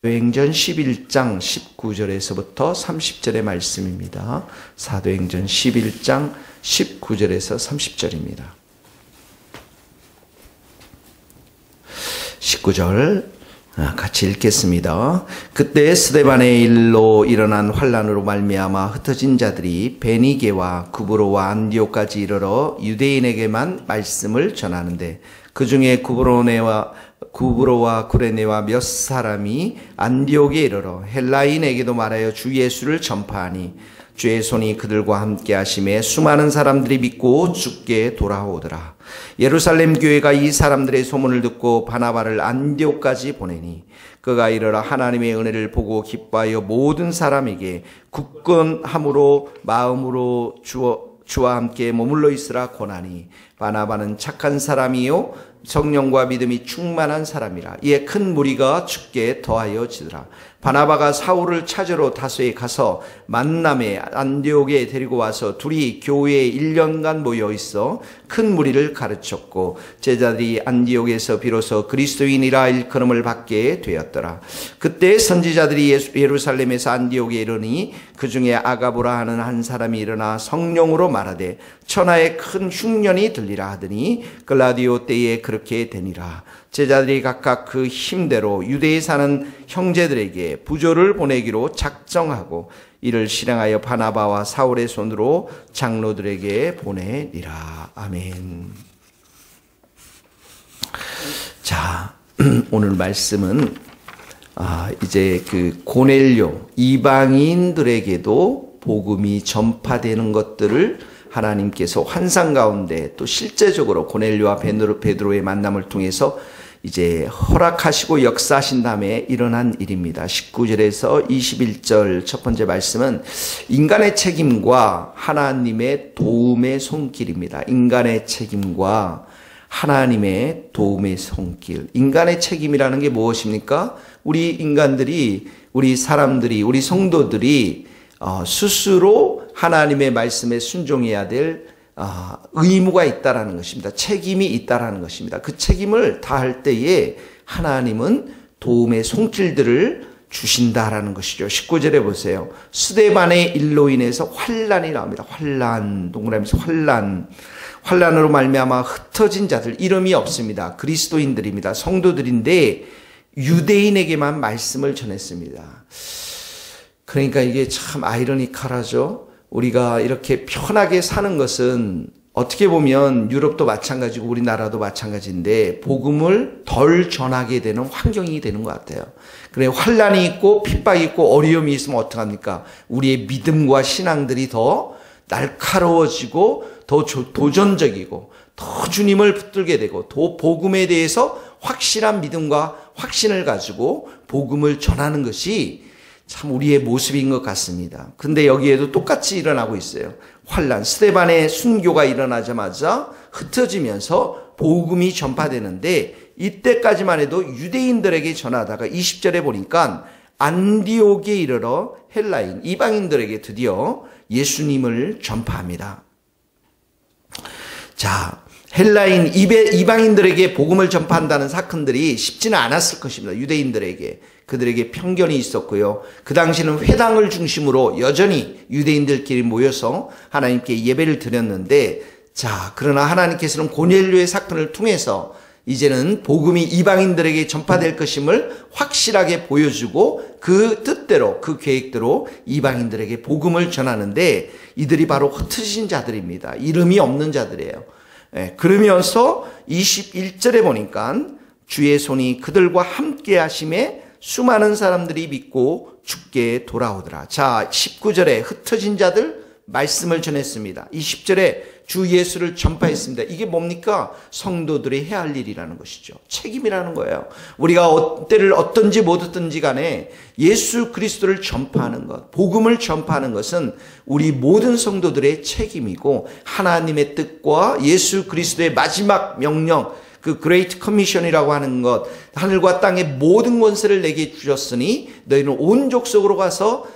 사도행전 11장 19절에서부터 30절의 말씀입니다. 사도행전 11장 19절에서 30절입니다. 19절 같이 읽겠습니다. 그때 스데반의 일로 일어난 환란으로 말미암아 흩어진 자들이 베니게와 구브로와 안디옥까지 이르러 유대인에게만 말씀을 전하는데 그 중에 구브로와 구레네와 몇 사람이 안디옥에 이르러 헬라인에게도 말하여 주 예수를 전파하니 주의 손이 그들과 함께 하심에 수많은 사람들이 믿고 주께 돌아오더라. 예루살렘 교회가 이 사람들의 소문을 듣고 바나바를 안디옥까지 보내니 그가 이르러 하나님의 은혜를 보고 기뻐하여 모든 사람에게 굳건함으로 마음으로 주와 함께 머물러 있으라 권하니 바나바는 착한 사람이요 성령과 믿음이 충만한 사람이라. 이에 큰 무리가 주께 더하여 지더라. 바나바가 사울을 찾으러 다소에 가서 만남에 안디옥에 데리고 와서 둘이 교회에 1년간 모여 있어 큰 무리를 가르쳤고 제자들이 안디옥에서 비로소 그리스도인이라 일컬음을 받게 되었더라. 그때 선지자들이 예루살렘에서 안디옥에 이르니 그 중에 아가보라 하는 한 사람이 일어나 성령으로 말하되 천하에 큰 흉년이 들리라 하더니 글라디오 때에 그렇게 되니라. 제자들이 각각 그 힘대로 유대에 사는 형제들에게 부조를 보내기로 작정하고 이를 실행하여 바나바와 사울의 손으로 장로들에게 보내니라. 아멘. 자, 오늘 말씀은 이제 그 고넬료 이방인들에게도 복음이 전파되는 것들을 하나님께서 환상 가운데 또 실제적으로 고넬료와 베드로의 만남을 통해서 이제 허락하시고 역사하신 다음에 일어난 일입니다. 19절에서 21절 첫 번째 말씀은 인간의 책임과 하나님의 도움의 손길입니다. 인간의 책임과 하나님의 도움의 손길. 인간의 책임이라는 게 무엇입니까? 우리 인간들이, 우리 사람들이, 우리 성도들이 스스로 하나님의 말씀에 순종해야 될 의무가 있다라는 것입니다. 책임이 있다라는 것입니다. 그 책임을 다할 때에 하나님은 도움의 손길들을 주신다라는 것이죠. 19절에 보세요. 스데반의 일로 인해서 환란이 나옵니다. 환란, 동그라미에서 환란으로 말미암아 흩어진 자들, 이름이 없습니다. 그리스도인들입니다. 성도들인데 유대인에게만 말씀을 전했습니다. 그러니까 이게 참 아이러니컬하죠. 우리가 이렇게 편하게 사는 것은 어떻게 보면 유럽도 마찬가지고 우리나라도 마찬가지인데 복음을 덜 전하게 되는 환경이 되는 것 같아요. 그래, 환란이 있고 핍박이 있고 어려움이 있으면 어떡합니까? 우리의 믿음과 신앙들이 더 날카로워지고 더 도전적이고 더 주님을 붙들게 되고 더 복음에 대해서 확실한 믿음과 확신을 가지고 복음을 전하는 것이 참 우리의 모습인 것 같습니다. 근데 여기에도 똑같이 일어나고 있어요. 환란, 스데반의 순교가 일어나자마자 흩어지면서 복음이 전파되는데 이때까지만 해도 유대인들에게 전하다가 20절에 보니까 안디옥에 이르러 헬라인, 이방인들에게 드디어 예수님을 전파합니다. 자, 헬라인, 이방인들에게 복음을 전파한다는 사건들이 쉽지는 않았을 것입니다. 유대인들에게. 그들에게 편견이 있었고요. 그 당시는 회당을 중심으로 여전히 유대인들끼리 모여서 하나님께 예배를 드렸는데, 자, 그러나 하나님께서는 고넬료의 사건을 통해서 이제는 복음이 이방인들에게 전파될 것임을 확실하게 보여주고 그 뜻대로, 그 계획대로 이방인들에게 복음을 전하는데 이들이 바로 흩어진 자들입니다. 이름이 없는 자들이에요. 그러면서 21절에 보니까 주의 손이 그들과 함께 하심에 수많은 사람들이 믿고 주께 돌아오더라. 자, 19절에 흩어진 자들 말씀을 전했습니다. 20절에 주 예수를 전파했습니다. 이게 뭡니까? 성도들이 해야 할 일이라는 것이죠. 책임이라는 거예요. 우리가 때를 어떤지 못 얻든지 간에 예수 그리스도를 전파하는 것, 복음을 전파하는 것은 우리 모든 성도들의 책임이고 하나님의 뜻과 예수 그리스도의 마지막 명령, 그 그레이트 커미션이라고 하는 것, 하늘과 땅의 모든 권세를 내게 주셨으니 너희는 온 족속으로 가서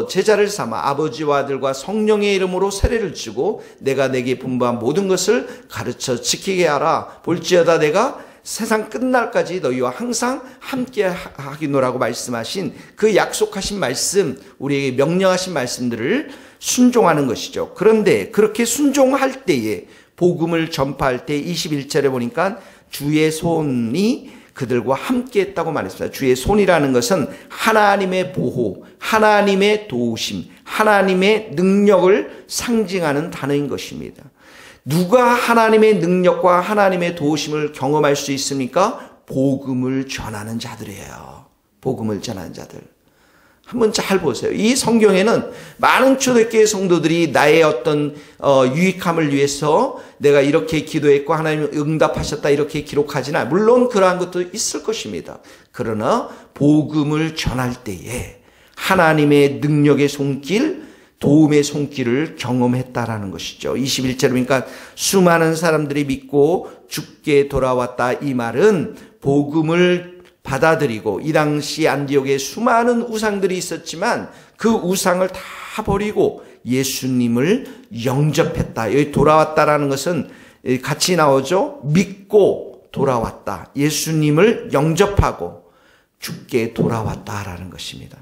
제자를 삼아 아버지와 아들과 성령의 이름으로 세례를 주고 내가 내게 분부한 모든 것을 가르쳐 지키게 하라. 볼지어다 내가 세상 끝날까지 너희와 항상 함께 하기노라고 말씀하신 그 약속하신 말씀, 우리에게 명령하신 말씀들을 순종하는 것이죠. 그런데 그렇게 순종할 때에, 복음을 전파할 때 21절에 보니까 주의 손이 그들과 함께 했다고 말했습니다. 주의 손이라는 것은 하나님의 보호, 하나님의 도우심, 하나님의 능력을 상징하는 단어인 것입니다. 누가 하나님의 능력과 하나님의 도우심을 경험할 수 있습니까? 복음을 전하는 자들이에요. 복음을 전하는 자들. 한번 잘 보세요. 이 성경에는 많은 초대교회 성도들이 나의 어떤 유익함을 위해서 내가 이렇게 기도했고 하나님이 응답하셨다 이렇게 기록하지는 않아요. 물론 그러한 것도 있을 것입니다. 그러나 복음을 전할 때에 하나님의 능력의 손길, 도움의 손길을 경험했다라는 것이죠. 21절에 보니까 수많은 사람들이 믿고 주께 돌아왔다. 이 말은 복음을 받아들이고, 이 당시 안디옥에 수많은 우상들이 있었지만 그 우상을 다 버리고 예수님을 영접했다. 여기 돌아왔다라는 것은 같이 나오죠. 믿고 돌아왔다. 예수님을 영접하고 주께 돌아왔다라는 것입니다.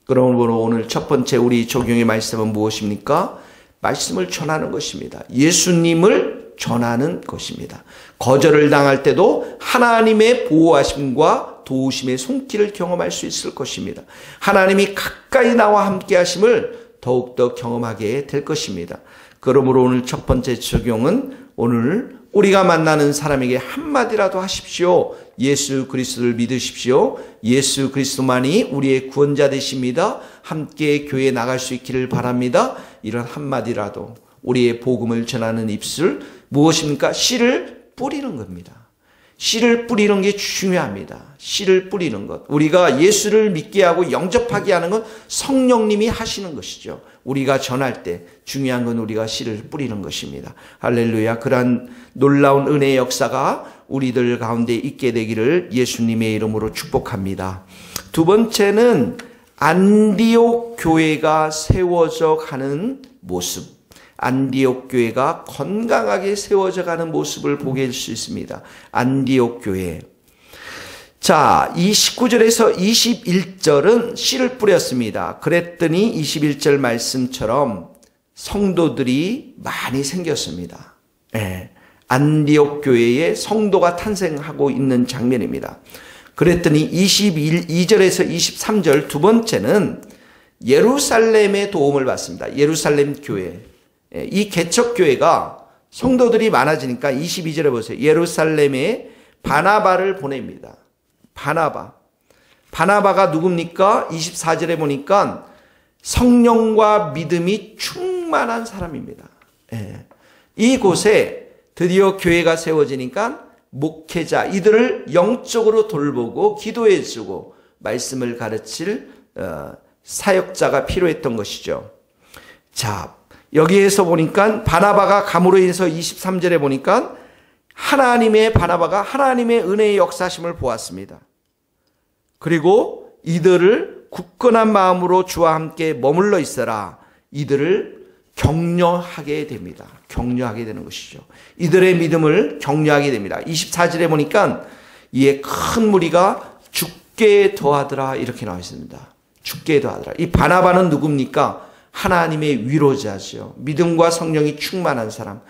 그러므로 오늘 첫 번째 우리 적용의 말씀은 무엇입니까? 말씀을 전하는 것입니다. 예수님을 전하는 것입니다. 거절을 당할 때도 하나님의 보호하심과 도우심의 손길을 경험할 수 있을 것입니다. 하나님이 가까이 나와 함께 하심을 더욱더 경험하게 될 것입니다. 그러므로 오늘 첫 번째 적용은 오늘 우리가 만나는 사람에게 한마디라도 하십시오. 예수 그리스도를 믿으십시오. 예수 그리스도만이 우리의 구원자 되십니다. 함께 교회에 나갈 수 있기를 바랍니다. 이런 한마디라도 우리의 복음을 전하는 입술, 무엇입니까? 씨를 뿌리는 겁니다. 씨를 뿌리는 게 중요합니다. 씨를 뿌리는 것. 우리가 예수를 믿게 하고 영접하게 하는 건 성령님이 하시는 것이죠. 우리가 전할 때 중요한 건 우리가 씨를 뿌리는 것입니다. 할렐루야. 그러한 놀라운 은혜의 역사가 우리들 가운데 있게 되기를 예수님의 이름으로 축복합니다. 두 번째는 안디옥 교회가 세워져 가는 모습. 안디옥 교회가 건강하게 세워져 가는 모습을 보게 될 수 있습니다. 안디옥 교회. 자, 이 19절에서 21절은 씨를 뿌렸습니다. 그랬더니 21절 말씀처럼 성도들이 많이 생겼습니다. 네. 안디옥 교회에 성도가 탄생하고 있는 장면입니다. 그랬더니 22절에서 23절 두 번째는 예루살렘의 도움을 받습니다. 예루살렘 교회. 이 개척교회가 성도들이 많아지니까 22절에 보세요. 예루살렘에 바나바를 보냅니다. 바나바가 누굽니까? 24절에 보니까 성령과 믿음이 충만한 사람입니다. 이곳에 드디어 교회가 세워지니까 목회자, 이들을 영적으로 돌보고 기도해주고 말씀을 가르칠 사역자가 필요했던 것이죠. 자, 여기에서 보니까 바나바가 감으로 인해서 23절에 보니까 바나바가 하나님의 은혜의 역사심을 보았습니다. 그리고 이들을 굳건한 마음으로 주와 함께 머물러 있어라. 이들을 격려하게 됩니다. 격려하게 되는 것이죠. 이들의 믿음을 격려하게 됩니다. 24절에 보니까 이에 큰 무리가 죽게 더하더라 이렇게 나와 있습니다. 죽게 더하더라. 이 바나바는 누굽니까? 하나님의 위로자죠. 믿음과 성령이 충만한 사람.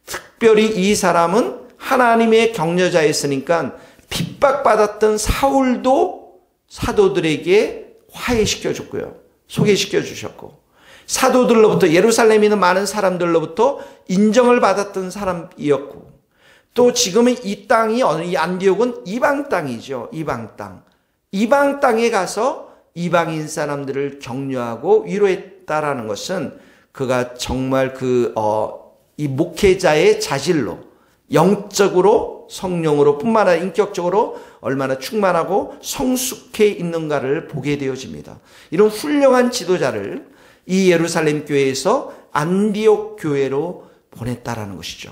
특별히 이 사람은 하나님의 격려자였으니까 핍박받았던 사울도 사도들에게 화해시켜줬고요. 소개시켜주셨고, 사도들로부터, 예루살렘에 있는 많은 사람들로부터 인정을 받았던 사람이었고, 또 지금은 이 땅이, 이 안디옥은 이방 땅이죠. 이방 땅. 이방 땅에 가서 이방인 사람들을 격려하고 위로했다라는 것은 그가 정말 이 목회자의 자질로 영적으로 성령으로 뿐만 아니라 인격적으로 얼마나 충만하고 성숙해 있는가를 보게 되어집니다. 이런 훌륭한 지도자를 이 예루살렘 교회에서 안디옥 교회로 보냈다라는 것이죠.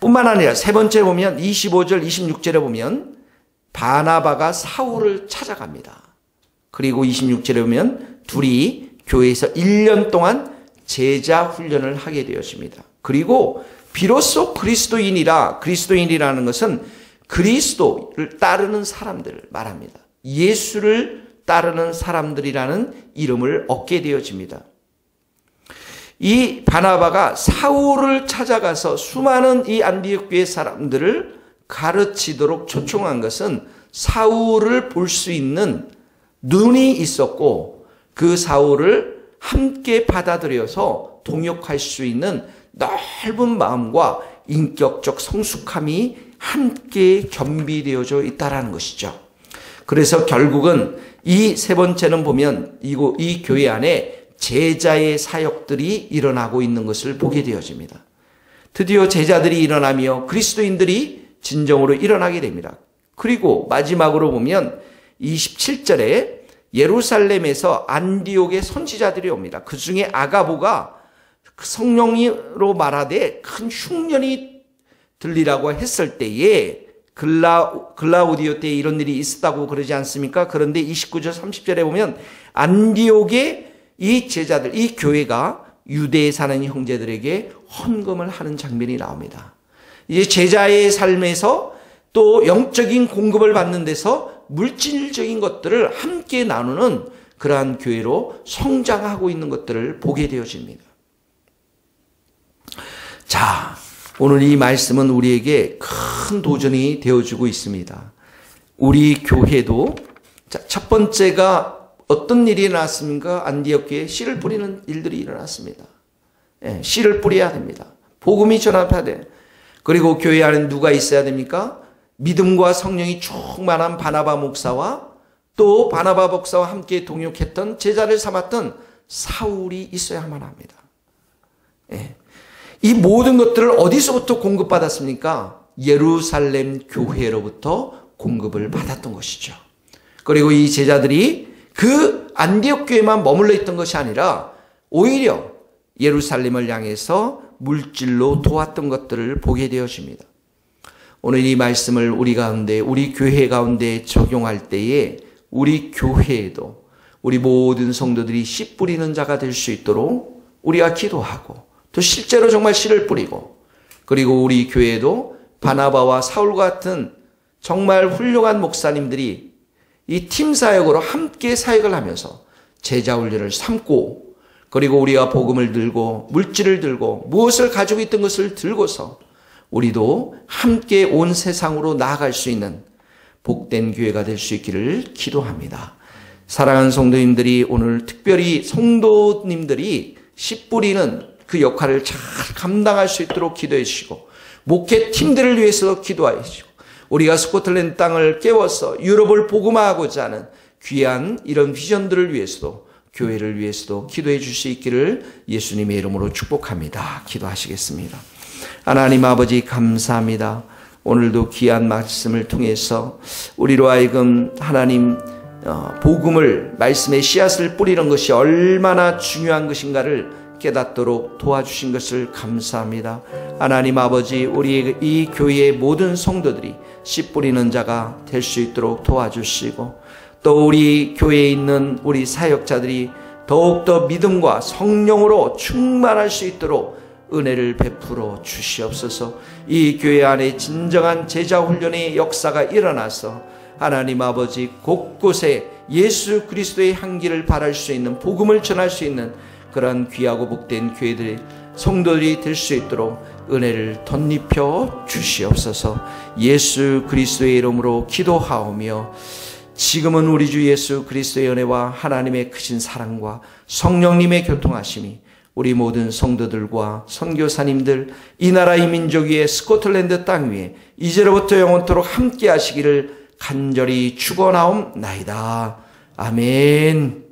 뿐만 아니라 세 번째 보면 25절 26절에 보면 바나바가 사울을 찾아갑니다. 그리고 26절에 보면 둘이 교회에서 1년 동안 제자 훈련을 하게 되었습니다. 그리고 비로소 그리스도인이라는 것은 그리스도를 따르는 사람들을 말합니다. 예수를 따르는 사람들이라는 이름을 얻게 되어집니다. 이 바나바가 사울을 찾아가서 수많은 이 안디옥 교회 사람들을 가르치도록 초청한 것은 사울을 볼 수 있는 눈이 있었고 그 사울을 함께 받아들여서 동역할 수 있는 넓은 마음과 인격적 성숙함이 함께 겸비되어져 있다라는 것이죠. 그래서 결국은 이 세 번째는 보면 이 교회 안에 제자의 사역들이 일어나고 있는 것을 보게 되어집니다. 드디어 제자들이 일어나며 그리스도인들이 진정으로 일어나게 됩니다. 그리고 마지막으로 보면 27절에 예루살렘에서 안디옥의 선지자들이 옵니다. 그 중에 아가보가 성령으로 말하되 큰 흉년이 들리라고 했을 때에 글라우디오 때에 이런 일이 있었다고 그러지 않습니까? 그런데 29절 30절에 보면 안디옥의 이 제자들, 이 교회가 유대에 사는 형제들에게 헌금을 하는 장면이 나옵니다. 이제 제자의 삶에서 또 영적인 공급을 받는 데서 물질적인 것들을 함께 나누는 그러한 교회로 성장하고 있는 것들을 보게 되어집니다. 자, 오늘 이 말씀은 우리에게 큰 도전이 되어주고 있습니다. 우리 교회도 첫 번째가 어떤 일이 일어났습니까? 안디옥 교회에 씨를 뿌리는 일들이 일어났습니다. 씨를 뿌려야 됩니다. 복음이 전합해야 돼. 그리고 교회 안에 누가 있어야 됩니까? 믿음과 성령이 충만한 바나바 목사와 또 바나바 목사와 함께 동역했던 제자를 삼았던 사울이 있어야만 합니다. 이 모든 것들을 어디서부터 공급받았습니까? 예루살렘 교회로부터 공급을 받았던 것이죠. 그리고 이 제자들이 그 안디옥 교회만 머물러 있던 것이 아니라 오히려 예루살렘을 향해서 물질로 도왔던 것들을 보게 되어집니다. 오늘 이 말씀을 우리 가운데, 우리 교회 가운데 적용할 때에 우리 교회에도 우리 모든 성도들이 씨 뿌리는 자가 될 수 있도록 우리가 기도하고 또 실제로 정말 씨를 뿌리고 그리고 우리 교회에도 바나바와 사울 같은 정말 훌륭한 목사님들이 이 팀 사역으로 함께 사역을 하면서 제자 훈련을 삼고 그리고 우리가 복음을 들고 물질을 들고 무엇을 가지고 있던 것을 들고서 우리도 함께 온 세상으로 나아갈 수 있는 복된 교회가 될 수 있기를 기도합니다. 사랑하는 성도님들이 오늘 특별히 성도님들이 씨 뿌리는 그 역할을 잘 감당할 수 있도록 기도해 주시고 목회 팀들을 위해서 기도해 주시고 우리가 스코틀랜드 땅을 깨워서 유럽을 복음화하고자 하는 귀한 이런 비전들을 위해서도 교회를 위해서도 기도해 줄 수 있기를 예수님의 이름으로 축복합니다. 기도하시겠습니다. 하나님 아버지 감사합니다. 오늘도 귀한 말씀을 통해서 우리로 하여금 하나님 복음을 말씀의 씨앗을 뿌리는 것이 얼마나 중요한 것인가를 깨닫도록 도와주신 것을 감사합니다. 하나님 아버지 우리 이 교회의 모든 성도들이 씨 뿌리는 자가 될 수 있도록 도와주시고 또 우리 교회에 있는 우리 사역자들이 더욱더 믿음과 성령으로 충만할 수 있도록 은혜를 베풀어 주시옵소서. 이 교회 안에 진정한 제자 훈련의 역사가 일어나서 하나님 아버지 곳곳에 예수 그리스도의 향기를 발할 수 있는 복음을 전할 수 있는 그러한 귀하고 복된 교회들의 성도들이 될 수 있도록 은혜를 덧입혀 주시옵소서. 예수 그리스도의 이름으로 기도하오며 지금은 우리 주 예수 그리스도의 은혜와 하나님의 크신 사랑과 성령님의 교통하심이 우리 모든 성도들과 선교사님들 이 나라 이 민족 위에 스코틀랜드 땅 위에 이제로부터 영원토록 함께 하시기를 간절히 축원하옵나이다. 아멘.